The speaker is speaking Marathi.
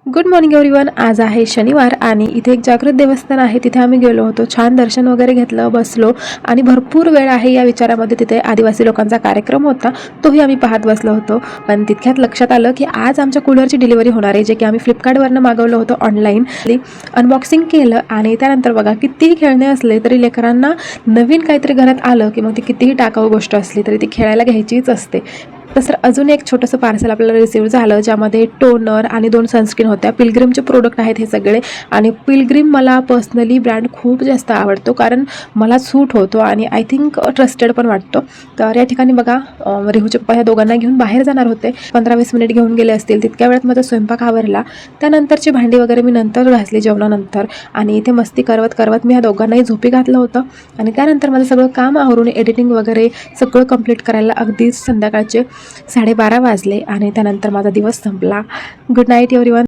Good morning everyone. आज आहे शनिवार आणि इथे एक जागृत देवस्थान आहे, तिथे आम्ही गेलो होतो. छान दर्शन वगैरे घेतलं, बसलो आणि भरपूर वेळ आहे या विचारामध्ये तिथे आदिवासी लोकांचा कार्यक्रम होता, तोही आम्ही पाहत बसलो होतो. पण तितक्यात लक्षात आलं की आज आमच्या कूलरची डिलिव्हरी होणार आहे, जे की आम्ही फ्लिपकार्टवरनं मागवलं होतं ऑनलाईन. अनबॉक्सिंग केलं आणि त्यानंतर बघा, कितीही खेळणे असले तरी लेकरांना नवीन काहीतरी घरात आलं की मग ती कितीही टाकाऊ गोष्ट असली तरी ती खेळायला घ्यायचीच असते. तसं अजून एक छोटंसं पार्सल आपल्याला रिसीव्ह झालं, ज्यामध्ये टोनर आणि 2 सनस्क्रीन होत्या. पिलग्रिमचे प्रोडक्ट आहेत हे सगळे आणि पिलग्रिम मला पर्सनली ब्रँड खूप जास्त आवडतो, कारण मला सूट होतो आणि आय थिंक ट्रस्टेड पण वाटतो. तर या ठिकाणी बघा, रेहूचे पप्पा ह्या दोघांना घेऊन बाहेर जाणार होते. 15-20 मिनिट घेऊन गेले असतील. तितक्या वेळात माझा स्वयंपाक आवरला. त्यानंतरची भांडी वगैरे मी नंतर घासली जेवणानंतर आणि इथे मस्ती करवत करवत मी ह्या दोघांनाही झोपी घातलं होतं. आणि त्यानंतर माझं सगळं काम आवरून एडिटिंग वगैरे सगळं कंप्लीट करायला अगदीच संध्याकाळचे 12:30 वाजले आणि त्यानंतर माझा दिवस संपला. Good night everyone.